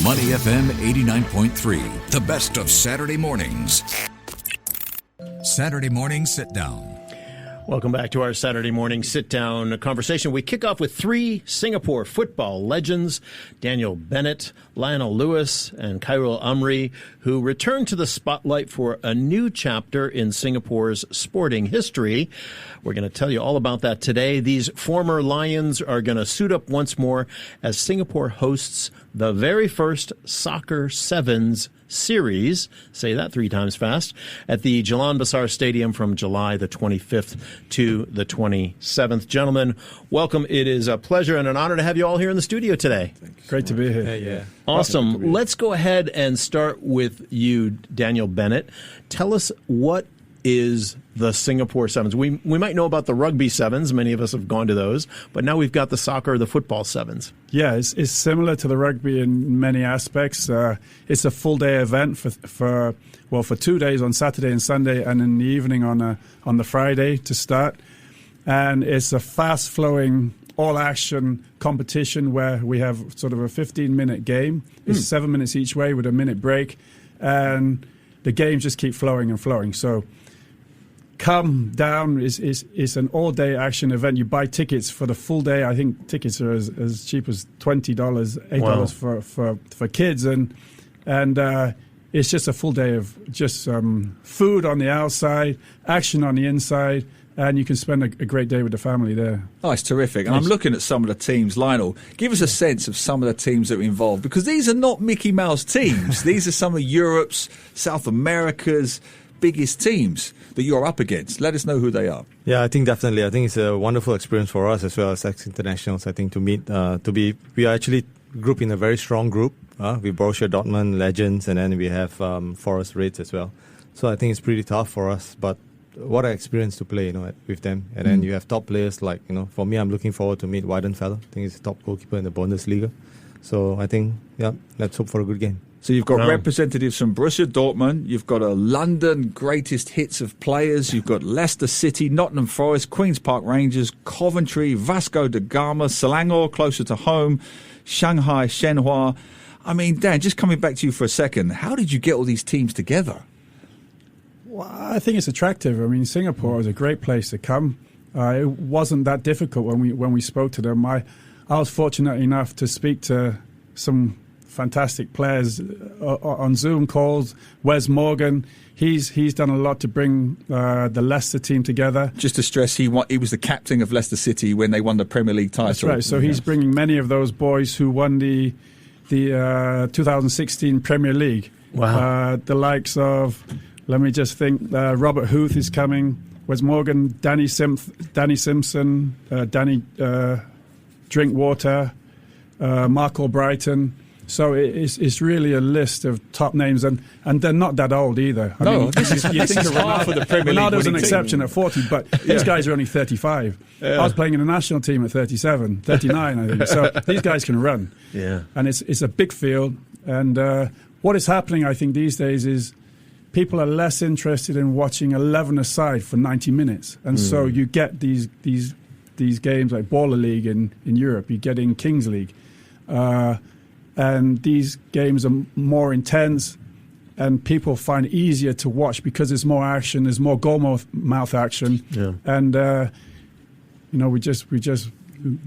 MoneyFM 89.3, the best of Saturday mornings. Saturday morning sit-down. Welcome back to our Saturday morning sit-down conversation. We kick off with three Singapore football legends, Daniel Bennett, Lionel Lewis, and Khairul Amri, who return to the spotlight for a new chapter in Singapore's sporting history. We're going to tell you all about that today. These former Lions are going to suit up once more as Singapore hosts the very first Soccer Sevens series, say that three times fast, at the Jalan Besar Stadium from July the 25th to the 27th. Gentlemen, welcome. It is a pleasure and an honor to have you all here in the studio today. Great to be here. Yeah. Awesome. Let's go ahead and start with you, Daniel Bennett. Tell us, what is the Singapore Sevens? We might know about the rugby sevens. Many of us have gone to those, but now we've got the soccer, the football sevens. Yeah, it's similar to the rugby in many aspects. It's a full day event for 2 days, on Saturday and Sunday, and in the evening on the Friday to start. And it's a fast flowing, all action competition where we have sort of a 15-minute game. It's 7 minutes each way with a minute break, and the games just keep flowing and flowing. So come down is an all-day action event. You buy tickets for the full day. I think tickets are as cheap as $20, $8 for kids, and it's just a full day of just food on the outside, action on the inside, and you can spend a great day with the family there. Oh, it's terrific. And I'm looking at some of the teams. Lionel, give us a sense of some of the teams that are involved, because these are not Mickey Mouse teams. These are some of Europe's, South America's biggest teams that you're up against. Let us know who they are. Yeah, I think definitely. I think it's a wonderful experience for us as well as ex-internationals, I think, to meet. We are actually grouped in a very strong group with Borussia Dortmund legends, and then we have Forest Reds as well. So I think it's pretty tough for us, but what an experience to play, with them. And then you have top players like, for me, I'm looking forward to meet Weidenfeller. I think he's the top goalkeeper in the Bundesliga. So I think, let's hope for a good game. So you've got representatives from Borussia Dortmund, you've got a London greatest hits of players, you've got Leicester City, Nottingham Forest, Queen's Park Rangers, Coventry, Vasco da Gama, Selangor, closer to home, Shanghai Shenhua. I mean, Dan, just coming back to you for a second, how did you get all these teams together? Well, I think it's attractive. I mean, Singapore is a great place to come. It wasn't that difficult when we spoke to them. I was fortunate enough to speak to some fantastic players on Zoom calls. Wes Morgan, he's done a lot to bring the Leicester team together. Just to stress, he was the captain of Leicester City when they won the Premier League title. That's right. So he's bringing many of those boys who won the 2016 Premier League. Wow. The likes of, let me just think, Robert Huth is coming, Wes Morgan, Danny Simpson, Danny Drinkwater, Mark Albrighton. So it's really a list of top names, and they're not that old either. I mean, this is half of the Premier League. Ronaldo's an exception at 40, but these guys are only 35. I was playing in the national team at 37, 39, I think. So these guys can run. Yeah. And it's a big field. And what is happening, I think, these days is people are less interested in watching 11 aside for 90 minutes. And so you get these games like Baller League in Europe. You get in Kings League. And these games are more intense, and people find it easier to watch because there's more action, there's more goal mouth action, and we're just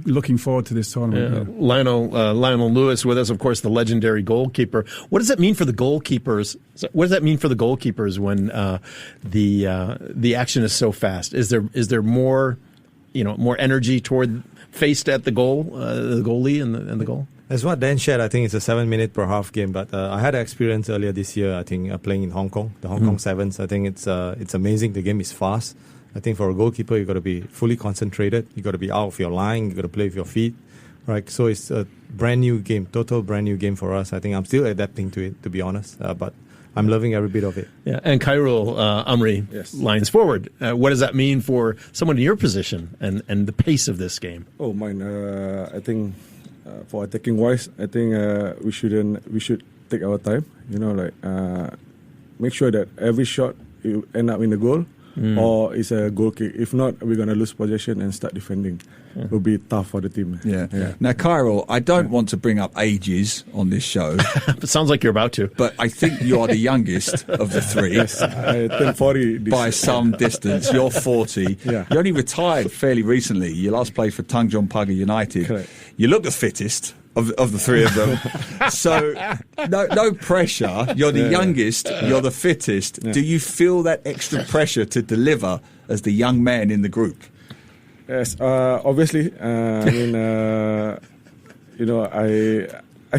looking forward to this tournament. Yeah. Lionel Lewis with us, of course, the legendary goalkeeper. What does that mean for the goalkeepers? What does that mean for the goalkeepers when the action is so fast? Is there more more energy faced at the goal, the goalie and the goal? As what Dan shared, I think it's a 7 minute per half game. But I had an experience earlier this year, I think, playing in Hong Kong, the Hong Kong Sevens. I think it's amazing. The game is fast. I think for a goalkeeper, you've got to be fully concentrated. You've got to be out of your line. You've got to play with your feet. Right? So it's a brand new game, total brand new game for us. I think I'm still adapting to it, to be honest. But I'm loving every bit of it. Yeah, and Khairul Amri, Lions forward. What does that mean for someone in your position and the pace of this game? Oh, mine. I think for attacking wise, I think we should take our time. Make sure that every shot you end up in the goal. or it's a goal kick. If not, we're going to lose possession and start defending. It will be tough for the team. Yeah. Now, Khairul, I don't want to bring up ages on this show. It sounds like you're about to. But I think you are the youngest of the three. Yes, I turned 40 by some distance. You're 40. Yeah. You only retired fairly recently. You last played for Tanjong Pagar United. Correct. You look the fittest of the three of them. So no pressure. You're the youngest. You're the fittest. Yeah. Do you feel that extra pressure to deliver as the young man in the group? Yes, obviously. I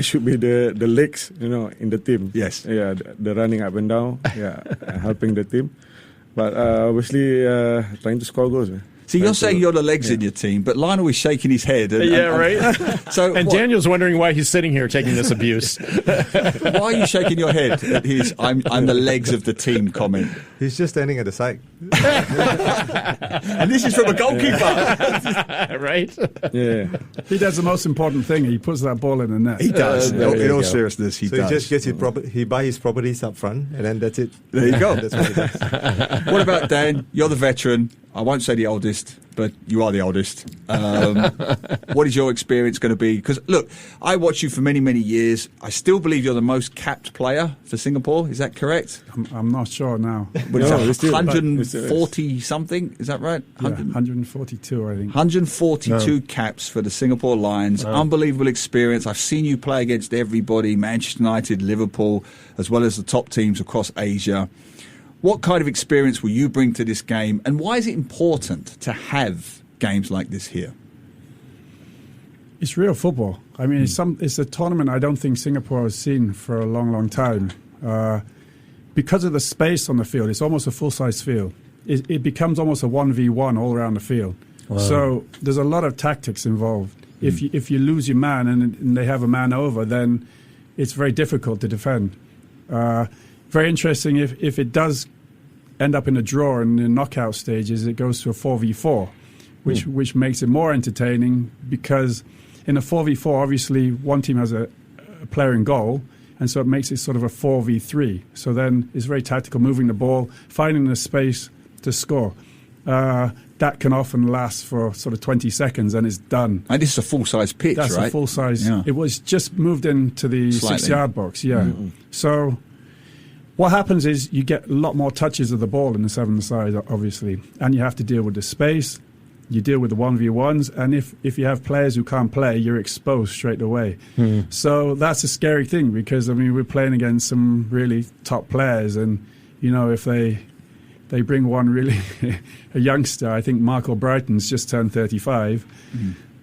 should be the legs, in the team. Yes. Yeah, the running up and down. Yeah, helping the team. But obviously, trying to score goals. See, you're saying you're the legs in your team, but Lionel is shaking his head. Right. So, and Daniel's wondering why he's sitting here taking this abuse. Why are you shaking your head at his "I'm the legs of the team" comment? He's just standing at the side. And this is from a goalkeeper. Right? Yeah. He does the most important thing. He puts that ball in the net. He does. There In you all go. seriousness, he So does. he just gets he buys his properties up front, and then that's it. There you go. That's what he does. What about Dan? You're the veteran. I won't say the oldest, but you are the oldest. What is your experience going to be? Because, look, I watched you for many, many years. I still believe you're the most capped player for Singapore. Is that correct? I'm not sure now. What is No, that, it's still- 140 something? Is that right? Yeah, 142, I think. 142 caps for the Singapore Lions. Unbelievable experience. I've seen you play against everybody, Manchester United, Liverpool, as well as the top teams across Asia. What kind of experience will you bring to this game, and why is it important to have games like this here? It's real football. I mean, it's a tournament I don't think Singapore has seen for a long, long time. Because of the space on the field, it's almost a full-size field. It becomes almost a 1v1 all around the field. Wow. So there's a lot of tactics involved. If you lose your man and they have a man over, then it's very difficult to defend. Very interesting if it does end up in a draw in the knockout stages, it goes to a 4v4, which makes it more entertaining, because in a 4v4, obviously one team has a player in goal, and so it makes it sort of a 4v3. So then it's very tactical, moving the ball, finding the space to score. That can often last for sort of 20 seconds and it's done. And this is a full-size pitch, That's right? a full-size. Yeah. It was just moved into the Slightly. 6-yard box, yeah. So what happens is you get a lot more touches of the ball in the 7-side, obviously, and you have to deal with the space, you deal with the 1v1s, and if you have players who can't play, you're exposed straight away. So that's a scary thing, because, I mean, we're playing against some really top players, and, if they bring one really, a youngster, I think Marco Brighton's just turned 35,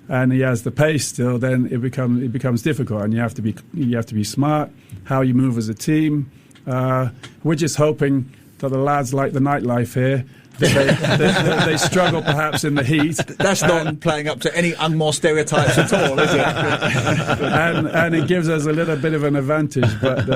and he has the pace still, then it becomes difficult, and you have to be smart, how you move as a team. We're just hoping that the lads like the nightlife here. They struggle perhaps in the heat. That's not playing up to any Angmo stereotypes at all, is it? and it gives us a little bit of an advantage. But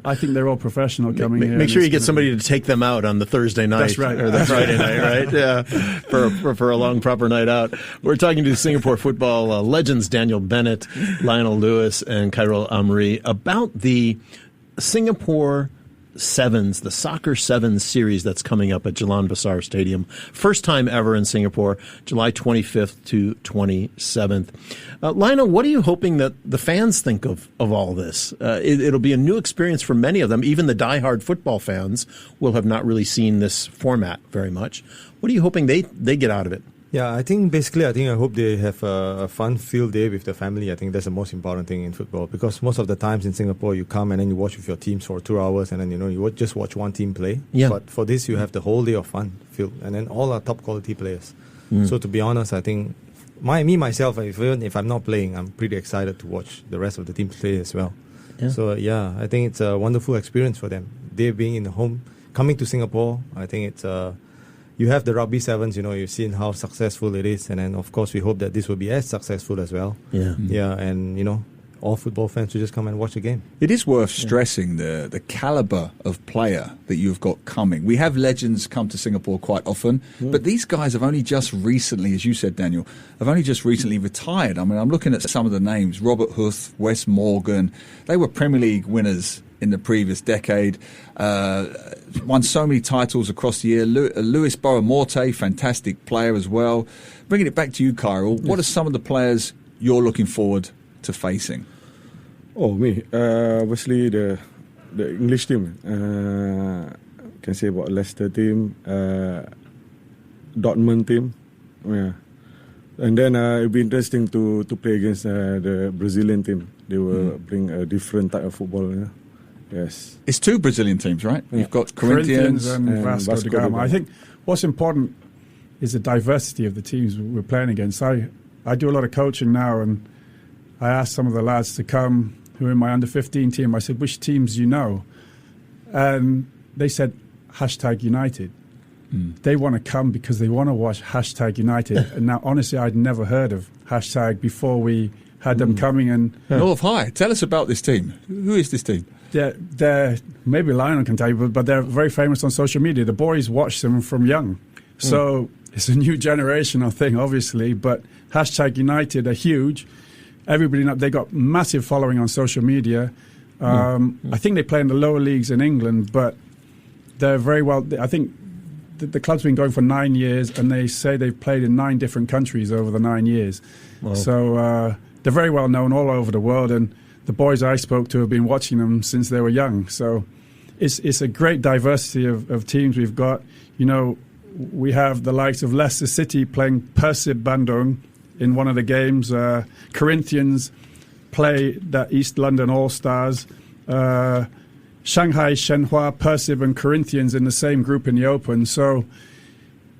I think they're all professional coming here. Make sure you get somebody to take them out on the Thursday night. That's right. Or the Friday night, right? Yeah, for a long, proper night out. We're talking to Singapore football legends Daniel Bennett, Lionel Lewis, and Khairul Amri about the Singapore Sevens, the Soccer Sevens series that's coming up at Jalan Besar Stadium. First time ever in Singapore, July 25th to 27th. Lionel, what are you hoping that the fans think of all this? It'll be a new experience for many of them. Even the diehard football fans will have not really seen this format very much. What are you hoping they get out of it? Yeah, I hope they have a fun field day with the family. I think that's the most important thing in football, because most of the times in Singapore you come and then you watch with your teams for 2 hours and then you would just watch one team play. Yeah. But for this you have the whole day of fun field, and then all are top quality players. So to be honest, I think myself, even if I'm not playing, I'm pretty excited to watch the rest of the team play as well. Yeah. So I think it's a wonderful experience for them. They being in the home, coming to Singapore, I think it's you have the Rugby Sevens, you've seen how successful it is, and then of course we hope that this will be as successful as well. Yeah. Yeah, and all football fans to just come and watch the game. It is worth stressing the caliber of player that you've got coming. We have legends come to Singapore quite often, but these guys have only just recently, as you said, Daniel, have only just recently retired. I mean, I'm looking at some of the names: Robert Huth, Wes Morgan. They were Premier League winners in the previous decade, won so many titles across the year. Luis Morte, fantastic player as well. Bringing it back to you, Khairul, what are some of the players you're looking forward to facing? Oh, me. Obviously, the English team. Can say about Leicester team, Dortmund team. Yeah. And then it'll be interesting to play against the Brazilian team. They will bring a different type of football. Yeah? Yes. It's 2 Brazilian teams, right? Yeah. You've got Corinthians and Vasco da Gama. I think what's important is the diversity of the teams we're playing against. I do a lot of coaching now, and I asked some of the lads to come who are in my under-15 team. I said, which teams you know? And they said, #United. They want to come because they want to watch #United. And now, honestly, I'd never heard of hashtag before we had them coming. And North High, tell us about this team. Who is this team? They're maybe Lionel can tell you, but they're very famous on social media. The boys watch them from young. So it's a new generational thing, obviously, but #United are huge. Everybody knows they got massive following on social media. I think they play in the lower leagues in England, but they're very well. I think the club's been going for 9 years, and they say they've played in 9 different countries over the 9 years. Wow. So they're very well known all over the world, and the boys I spoke to have been watching them since they were young. So it's a great diversity of teams we've got. You know, we have the likes of Leicester City playing Persib Bandung in one of the games. Corinthians play the East London All-Stars. Shanghai, Shenhua, Persib and Corinthians in the same group in the Open. So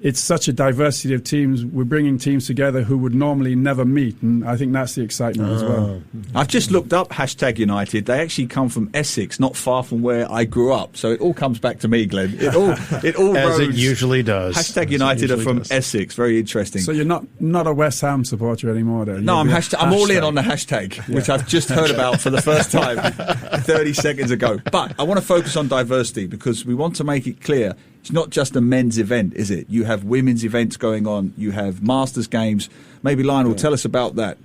it's such a diversity of teams. We're bringing teams together who would normally never meet, and I think that's the excitement as well. I've just looked up #United. They actually come from Essex, not far from where I grew up. So it all comes back to me, Glenn. It all as it usually does. #United are from Essex. Very interesting. So you're not a West Ham supporter anymore, then? No, I'm all in on the hashtag, which I've just heard about for the first time 30 seconds ago. But I want to focus on diversity because we want to make it clear it's not just a men's event, is it? You have women's events going on. You have Masters games. Maybe Lionel, tell us about that.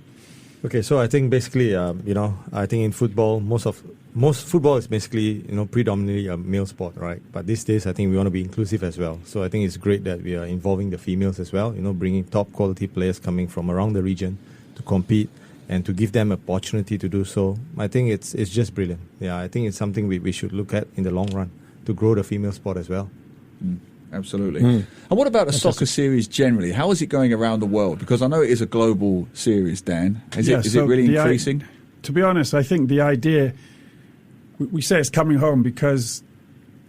Okay, so I think basically, I think in football, most football is basically, predominantly a male sport, right? But these days, I think we want to be inclusive as well. So I think it's great that we are involving the females as well, bringing top quality players coming from around the region to compete and to give them an opportunity to do so. I think it's just brilliant. Yeah, I think it's something we should look at in the long run to grow the female sport as well. Absolutely. And what about the soccer series generally? How is it going around the world? Because I know it is a global series, Dan. Is it really increasing? To be honest, I think the idea, we say it's coming home because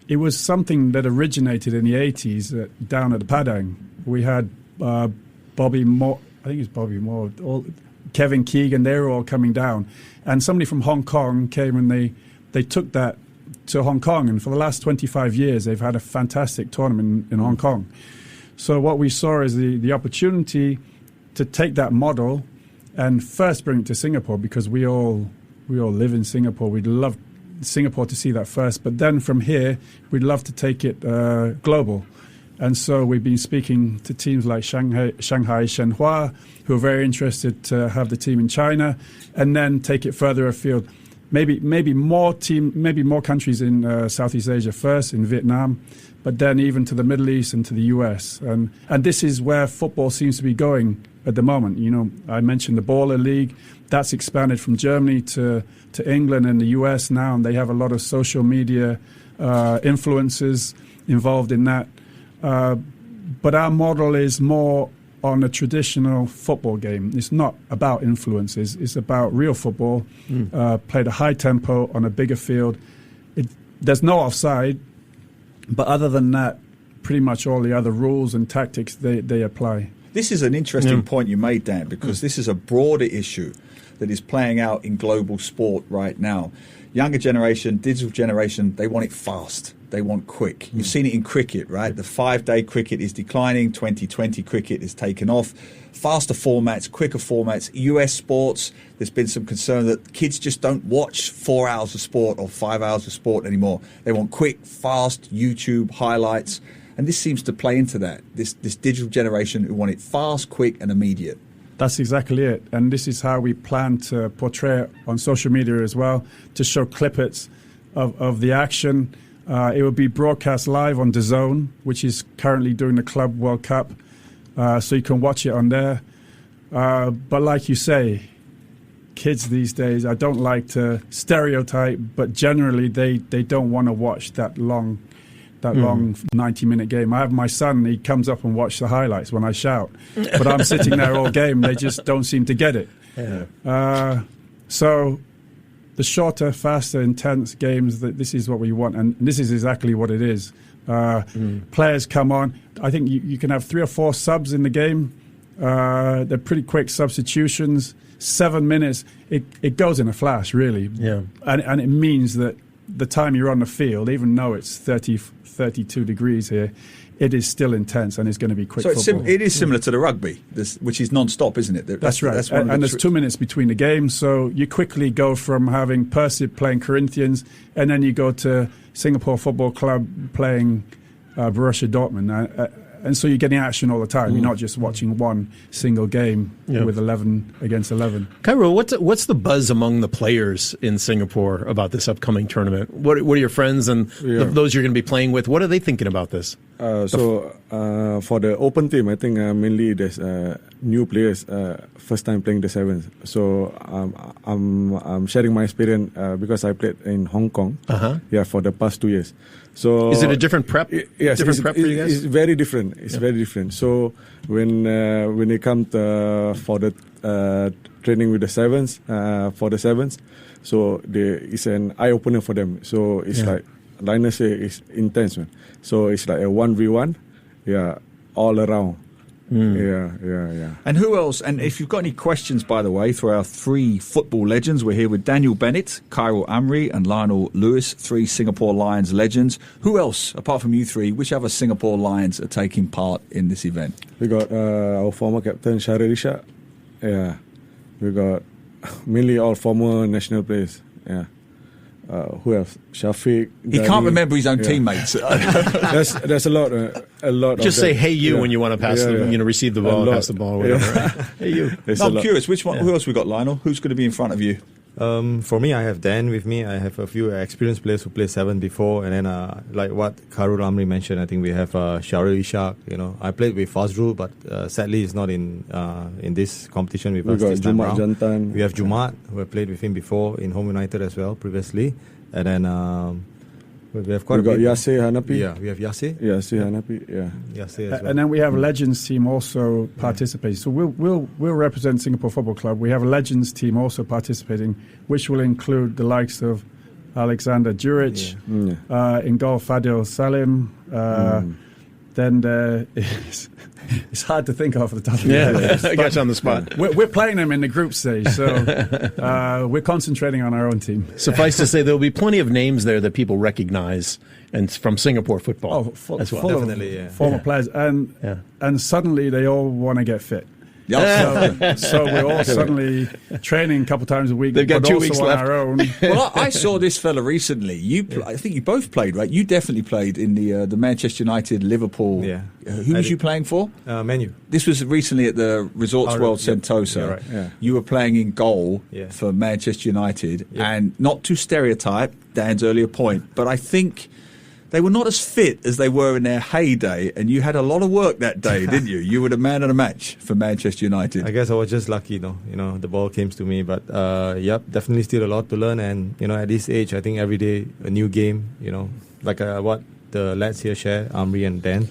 it was something that originated in the 80s down at the Padang. We had Bobby Moore, I think it's Bobby Moore, Kevin Keegan, they were all coming down. And somebody from Hong Kong came and they took that to Hong Kong, and for the last 25 years they've had a fantastic tournament in Hong Kong. So what we saw is the opportunity to take that model and first bring it to Singapore, because we all live in Singapore. We'd love Singapore to see that first, but then from here we'd love to take it global. And so we've been speaking to teams like Shanghai Shenhua, who are very interested to have the team in China, and then take it further afield. Maybe more countries in Southeast Asia first, in Vietnam, but then even to the Middle East and to the US. And this is where football seems to be going at the moment. I mentioned the Baller League. That's expanded from Germany to England and the US now, and they have a lot of social media influencers involved in that. But our model is more on a traditional football game. It's not about influences. It's about real football, played at high tempo on a bigger field. There's no offside, but other than that, pretty much all the other rules and tactics, they apply. This is an interesting point you made, Dan, because this is a broader issue that is playing out in global sport right now. Younger generation, digital generation, they want it fast. They want quick. You've seen it in cricket, right? The 5-day cricket is declining. 2020 cricket is taken off. Faster formats, quicker formats. US sports, there's been some concern that kids just don't watch 4 hours of sport or 5 hours of sport anymore. They want quick, fast YouTube highlights. And this seems to play into that. This digital generation who want it fast, quick, and immediate. That's exactly it. And this is how we plan to portray it on social media as well, to show clippets of the action. It will be broadcast live on DAZN, which is currently doing the Club World Cup. So you can watch it on there. But like you say, kids these days, I don't like to stereotype, but generally they don't want to watch that long 90-minute game. I have my son, he comes up and watches the highlights when I shout. But I'm sitting there all game, they just don't seem to get it. Yeah. So the shorter, faster, intense games, this is what we want. And this is exactly what it is. Players come on. I think you can have 3 or 4 subs in the game. They're pretty quick substitutions. 7 minutes, it goes in a flash, really. Yeah. And it means that the time you're on the field, even though it's 32 degrees here, it is still intense and it's going to be quick football. It is similar to the rugby, which is non-stop, isn't it? That's right. And there's 2 minutes between the games, so you quickly go from having Percy playing Corinthians, and then you go to Singapore Football Club playing Borussia Dortmund. And so you're getting action all the time. You're not just watching one single game with 11 against 11. Khairul, what's the buzz among the players in Singapore about this upcoming tournament? What are your friends and those you're going to be playing with? What are they thinking about this? For the open team, I think mainly there's new players, first time playing the sevens. So I'm sharing my experience because I played in Hong Kong. For the past 2 years. So is it a different prep? Yes, different prep for you guys. It's very different. It's very different. So when they come for the training with the sevens, so it's an eye opener for them. So it's like Lionel say, it's intense, man. So it's like a 1v1, all around. Yeah. And who else? And if you've got any questions, by the way, for our 3 football legends, we're here with Daniel Bennett, Khairul Amri, and Lionel Lewis, 3 Singapore Lions legends. Who else, apart from you 3, which other Singapore Lions are taking part in this event? We got our former captain, Khairul. Yeah. We got mainly all former national players. Yeah. Who else? Shafiq. He can't remember his own teammates. There's a lot. Just say "Hey you" when you want to pass receive the ball, pass the ball, whatever. Hey you. I'm curious. Which one? Who else we got, Lionel? Who's going to be in front of you? For me, I have Dan with me. I have a few experienced players who played 7 before, and then like what Khairul Amri mentioned, I think we have Khairul Ishak. I played with Fazrul, but sadly he's not in this competition with us this time around. Jantan. We have Jumat, who have played with him before in Home United as well previously, and then we have quite. We got Yasser Hanapi. Yeah, we have Yasser. Hanapi. Yeah. Yasser as well. And then we have a Legends team also participating. So we'll represent Singapore Football Club. We have a Legends team also participating, which will include the likes of Alexander Djuric, in goal Fadil Salim. Then there is. It's hard to think of the top of the head. I got you on the spot. We're playing them in the group stage, so we're concentrating on our own team. Suffice to say, there will be plenty of names there that people recognize and from Singapore football as well. Definitely, former players, and suddenly they all want to get fit. So we're all suddenly training a couple times a week. They've got 2 weeks left. On our own. Well, I saw this fella recently. I think you both played, right? You definitely played in the Manchester United Liverpool. Yeah. Who was you playing for? Man U. This was recently at the Resorts World Sentosa. Yeah, right. Yeah. You were playing in goal for Manchester United, and not to stereotype Dan's earlier point, but I think they were not as fit as they were in their heyday, and you had a lot of work that day, didn't you? You were the man of the match for Manchester United. I guess I was just lucky, the ball came to me. But, definitely still a lot to learn. And, at this age, I think every day a new game, like what the lads here share, Amri and Dan.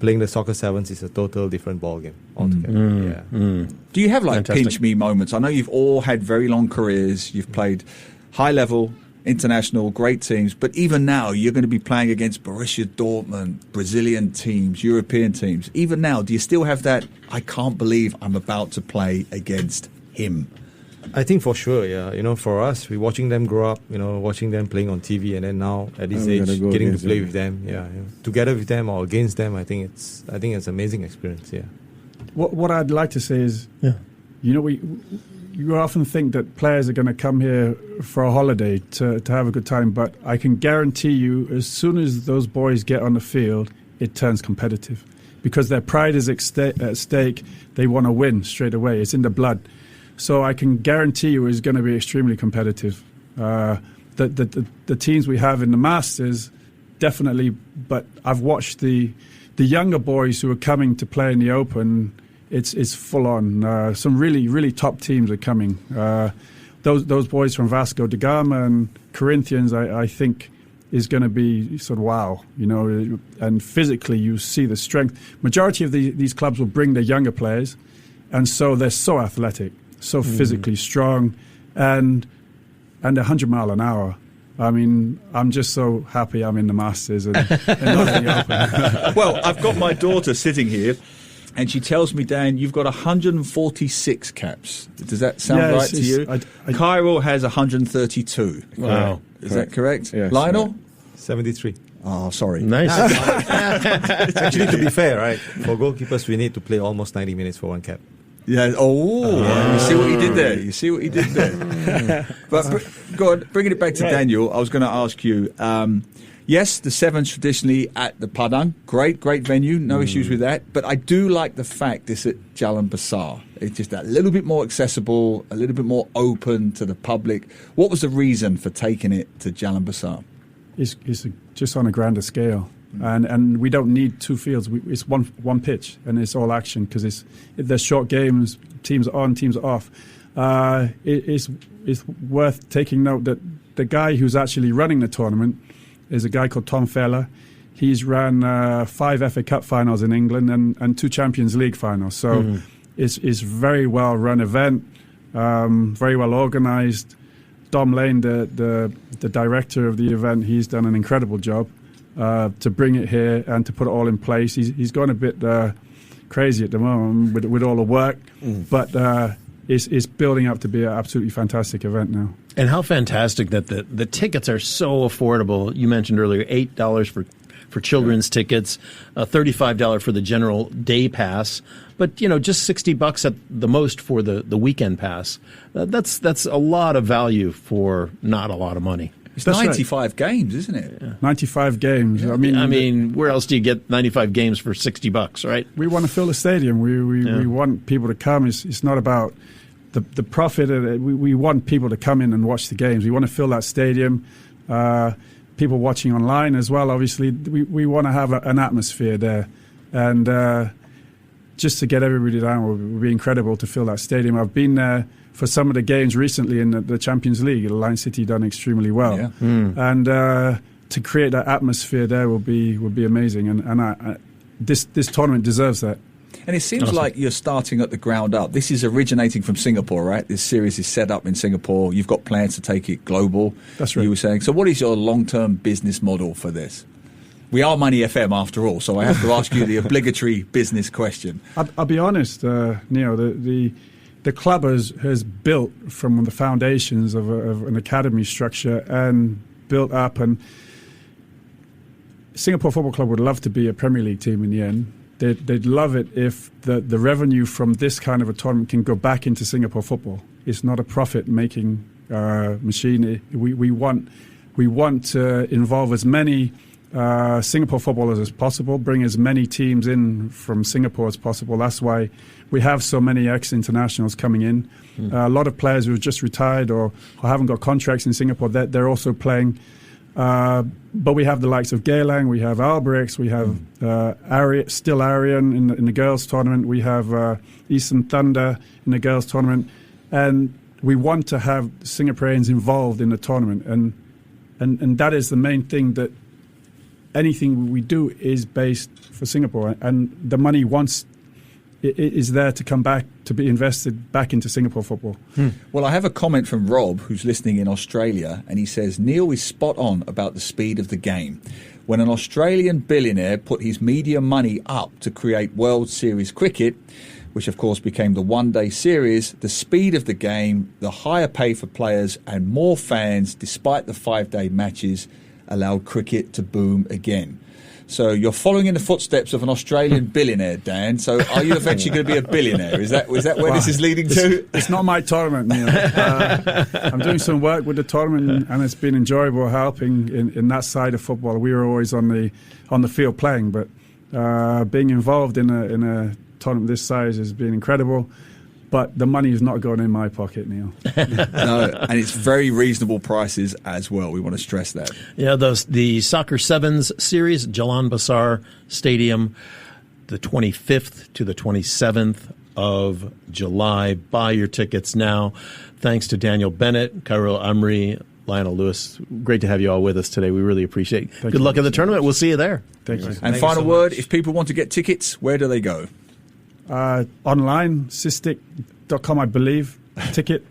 Playing the soccer sevens is a total different ball game altogether. Do you have pinch me moments? I know you've all had very long careers. You've played high level, international, great teams, but even now you're going to be playing against Borussia Dortmund, Brazilian teams, European teams. Even now, do you still have that, I can't believe I'm about to play against him? I think for sure, yeah. For us, we're watching them grow up, watching them playing on TV, and then now at this age, getting to play with them, together with them or against them. I think it's an amazing experience. Yeah. What I'd like to say is, you often think that players are going to come here for a holiday to have a good time, but I can guarantee you, as soon as those boys get on the field, it turns competitive because their pride is at stake. They want to win straight away. It's in the blood. So I can guarantee you it's going to be extremely competitive. The teams we have in the Masters, definitely, but I've watched the younger boys who are coming to play in the Open. It's full on. Some really, really top teams are coming. Those boys from Vasco da Gama and Corinthians, I think, is going to be sort of wow, and physically you see the strength. Majority of these clubs will bring their younger players, and so they're so athletic, so physically strong, and 100 mile an hour. I mean, I'm just so happy I'm in the Masters and not in the Open. Well, I've got my daughter sitting here, and she tells me, Dan, you've got 146 caps. Does that sound right to you? Khairul has 132. Wow. Is that correct? Yes, Lionel? 73. Oh, sorry. Nice. Actually, to be fair, right, for goalkeepers, we need to play almost 90 minutes for one cap. Yeah. Oh, you see what he did there? But go on, bringing it back to Daniel, I was going to ask you, yes, the Sevens traditionally at the Padang. Great venue. No issues with that. But I do like the fact it's at Jalan Besar. It's just a little bit more accessible, a little bit more open to the public. What was the reason for taking it to Jalan Besar? It's just on a grander scale. And we don't need two fields. It's one pitch, and it's all action because there's short games. Teams are on, teams are off. It's worth taking note that the guy who's actually running the tournament is a guy called Tom Feller. He's ran 5 FA Cup finals in England and 2 Champions League finals. So it's very well run event, very well organised. Dom Lane, the director of the event, he's done an incredible job to bring it here and to put it all in place. He's gone a bit crazy at the moment with all the work, but it's building up to be an absolutely fantastic event now. And how fantastic that the tickets are so affordable. You mentioned earlier $8 for children's tickets, $35 for the general day pass, but just $60 at the most for the weekend pass. That's a lot of value for not a lot of money. It's 95 games, isn't it? Yeah. 95 games. Yeah. I mean, where else do you get 95 games for $60, right? We want to fill the stadium. We want people to come. It's not about the profit. We want people to come in and watch the games. We want to fill that stadium. People watching online as well. Obviously, we want to have an atmosphere there, and just to get everybody down would be incredible to fill that stadium. I've been there for some of the games recently in the Champions League. Lion City done extremely well, and to create that atmosphere there will be amazing. And this tournament deserves that. And it seems like you're starting at the ground up. This is originating from Singapore, right? This series is set up in Singapore. You've got plans to take it global. That's right. You were saying. So what is your long-term business model for this? We are MoneyFM after all, so I have to ask you the obligatory business question. I'll be honest, Neo, the club has built from the foundations of an academy structure and built up. And Singapore Football Club would love to be a Premier League team in the end. They'd love it if the revenue from this kind of a tournament can go back into Singapore football. It's not a profit-making machine. We want to involve as many Singapore footballers as possible, bring as many teams in from Singapore as possible. That's why we have so many ex-internationals coming in. A lot of players who have just retired or haven't got contracts in Singapore, they're also playing. But we have the likes of Geylang, we have Alberix, we have Arian in the girls' tournament, we have Eastern Thunder in the girls' tournament, and we want to have Singaporeans involved in the tournament, and that is the main thing, that anything we do is based for Singapore, and the money is there to come back, to be invested back into Singapore football. Well, I have a comment from Rob, who's listening in Australia, and he says, Neil is spot on about the speed of the game. When an Australian billionaire put his media money up to create World Series cricket, which of course became the one-day series, the speed of the game, the higher pay for players and more fans, despite the 5-day matches, allowed cricket to boom again. So you're following in the footsteps of an Australian billionaire, Dan. So are you eventually going to be a billionaire? Is that where this is leading to? It's not my tournament, Neil. I'm doing some work with the tournament, and it's been enjoyable helping in that side of football. We were always on the field playing, but being involved in a tournament this size has been incredible. But the money is not going in my pocket, Neil. No, and it's very reasonable prices as well. We want to stress that. Yeah, the Soccer Sevens series, Jalan Besar Stadium, the 25th to the 27th of July. Buy your tickets now. Thanks to Daniel Bennett, Khairul Amri, Lionel Lewis. Great to have you all with us today. We really appreciate it. Good luck in the tournament. We'll see you there. Thank you. And final word, if people want to get tickets, where do they go? Online, Cystic.com, I believe. Ticket.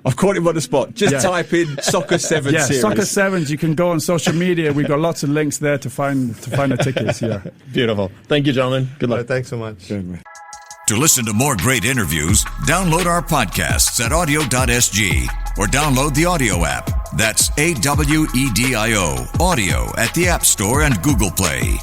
I've caught him on the spot. Just type in Soccer Sevens yeah, series. Soccer Sevens. You can go on social media. We've got lots of links there to find the tickets. Yeah, beautiful. Thank you, gentlemen. Good luck. Thanks so much. To listen to more great interviews, download our podcasts at audio.sg or download the audio app. That's AWEDIO, audio at the App Store and Google Play.